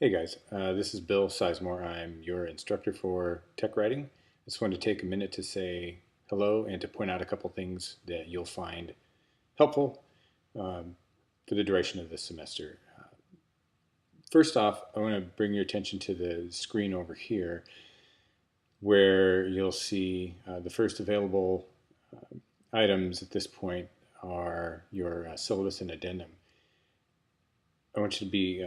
Hey guys, this is Bill Sizemore. I'm your instructor for tech writing. I just wanted to take a minute to say hello and to point out a couple things that you'll find helpful for the duration of this semester. First off, I want to bring your attention to the screen over here where you'll see the first available items at this point are your syllabus and addendum. I want you to be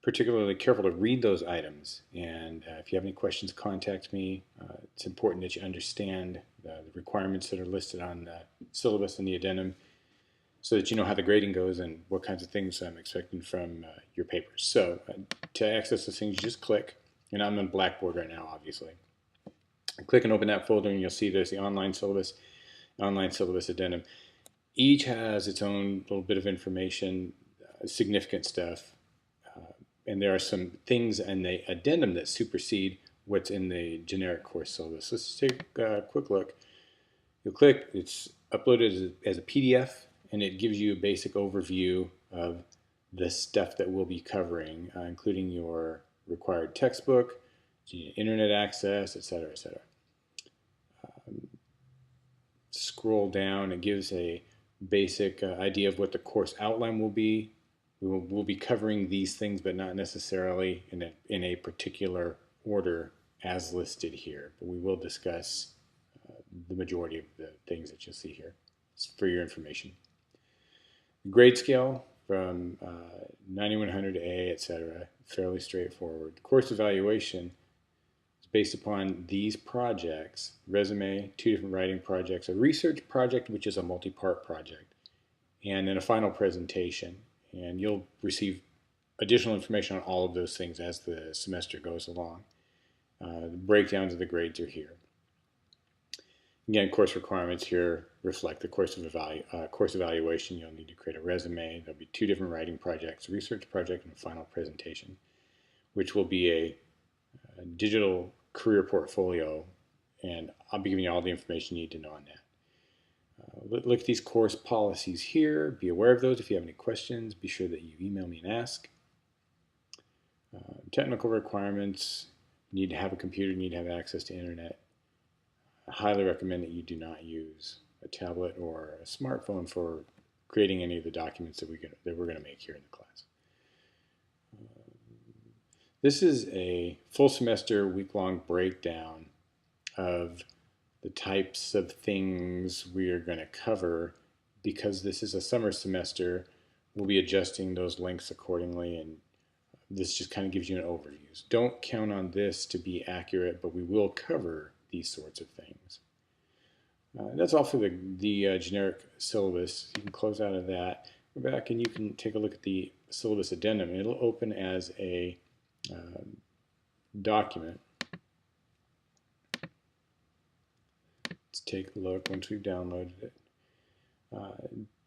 particularly careful to read those items. And if you have any questions, contact me. It's important that you understand the requirements that are listed on the syllabus and the addendum so that you know how the grading goes and what kinds of things I'm expecting from your papers. So to access those things, you just click, and I'm on Blackboard right now, obviously. Click and open that folder, and you'll see there's the online syllabus addendum. Each has its own little bit of information, significant stuff, and there are some things in the addendum that supersede what's in the generic course syllabus. Let's take a quick look. You'll click, it's uploaded as a PDF, and it gives you a basic overview of the stuff that we'll be covering, including your required textbook, internet access, etc., etc. Scroll down, it gives a basic idea of what the course outline will be. We'll be covering these things, but not necessarily in a particular order as listed here. But we will discuss the majority of the things that you'll see here. It's for your information. Grade scale from 9100 A, etc. Fairly straightforward. Course evaluation is based upon these projects: resume, 2 different writing projects, a research project, which is a multi-part project, and then a final presentation. And you'll receive additional information on all of those things as the semester goes along. The breakdowns of the grades are here. Again, course requirements here reflect the course evaluation. You'll need to create a resume. There'll be 2 different writing projects, a research project and a final presentation, which will be a digital career portfolio, and I'll be giving you all the information you need to know on that. Look at these course policies here. Be aware of those. If you have any questions, be sure that you email me and ask. Technical requirements: you need to have a computer, you need to have access to internet. I highly recommend that you do not use a tablet or a smartphone for creating any of the documents that we're going to make here in the class. This is a full semester week-long breakdown of the types of things we are going to cover. Because this is a summer semester, we'll be adjusting those links accordingly, and this just kind of gives you an overview. Don't count on this to be accurate, but we will cover these sorts of things. That's all for the generic syllabus. You can close out of that, go back, and you can take a look at the syllabus addendum. It'll open as a document. Let's take a look once we've downloaded it.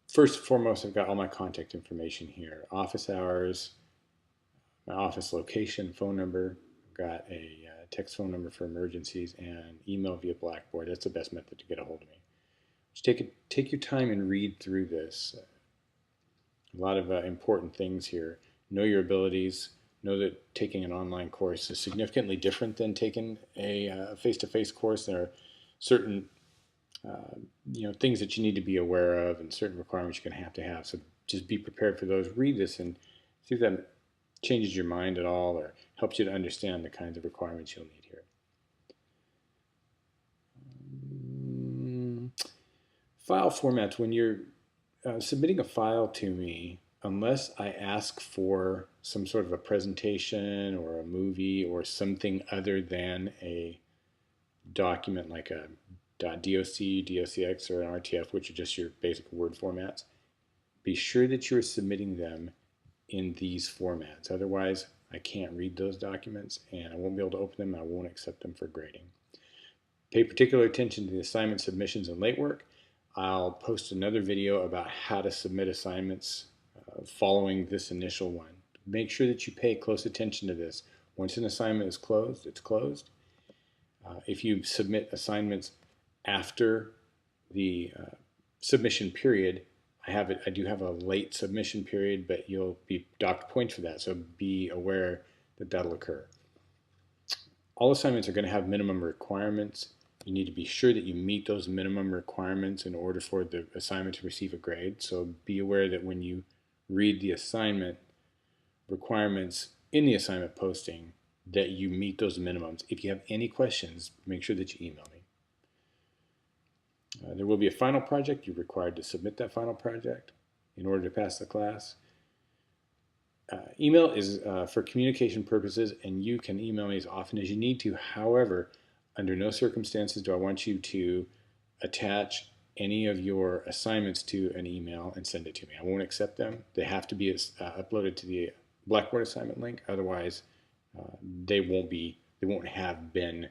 First and foremost, I've got all my contact information here: office hours, my office location, phone number. I've got a text phone number for emergencies, and email via Blackboard. That's the best method to get a hold of me. Just take your time and read through this. A lot of important things here. Know your abilities. Know that taking an online course is significantly different than taking a face-to-face course. There are certain things that you need to be aware of and certain requirements you're going to have. So just be prepared for those. Read this and see if that changes your mind at all or helps you to understand the kinds of requirements you'll need here. File formats. When you're submitting a file to me, unless I ask for some sort of a presentation or a movie or something other than a document like a .doc, docx, or an RTF, which are just your basic Word formats, be sure that you're submitting them in these formats. Otherwise, I can't read those documents, and I won't be able to open them, and I won't accept them for grading. Pay particular attention to the assignment submissions and late work. I'll post another video about how to submit assignments following this initial one. Make sure that you pay close attention to this. Once an assignment is closed, it's closed. If you submit assignments after the submission period, I do have a late submission period, but you'll be docked points for that, so be aware that that'll occur. All assignments are going to have minimum requirements. You need to be sure that you meet those minimum requirements in order for the assignment to receive a grade. So be aware that when you read the assignment requirements in the assignment posting, that you meet those minimums. If you have any questions, make sure that you email me. There will be a final project. You're required to submit that final project in order to pass the class. Email is for communication purposes, and you can email me as often as you need to. However, under no circumstances do I want you to attach any of your assignments to an email and send it to me. I won't accept them. They have to be uploaded to the Blackboard assignment link. Otherwise, they won't have been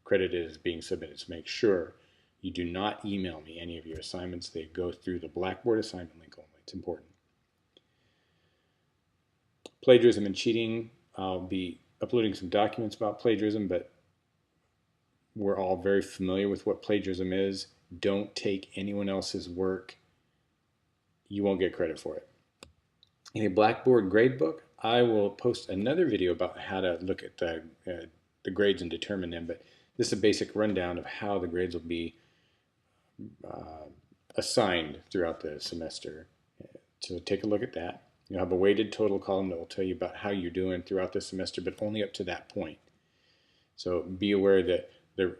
credited as being submitted. So make sure you do not email me any of your assignments. They go through the Blackboard assignment link only. It's important. Plagiarism and cheating. I'll be uploading some documents about plagiarism, but we're all very familiar with what plagiarism is. Don't take anyone else's work. You won't get credit for it. In a Blackboard gradebook, I will post another video about how to look at the grades and determine them, but this is a basic rundown of how the grades will be assigned throughout the semester. So take a look at that. You'll have a weighted total column that will tell you about how you're doing throughout the semester, but only up to that point. So be aware that the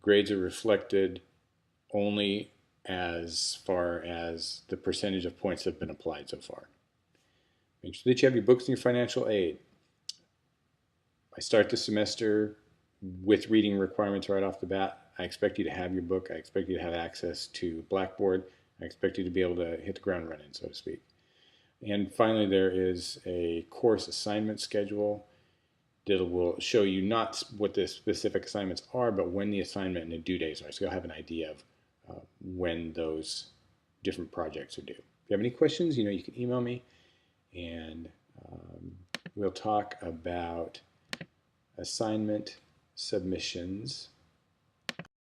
grades are reflected only as far as the percentage of points that have been applied so far. Make sure that you have your books and your financial aid. I start the semester with reading requirements right off the bat. I expect you to have your book. I expect you to have access to Blackboard. I expect you to be able to hit the ground running, so to speak. And finally, there is a course assignment schedule that will show you not what the specific assignments are, but when the assignment and the due dates are. So you'll have an idea of when those different projects are due. If you have any questions, you can email me, and we'll talk about assignment submissions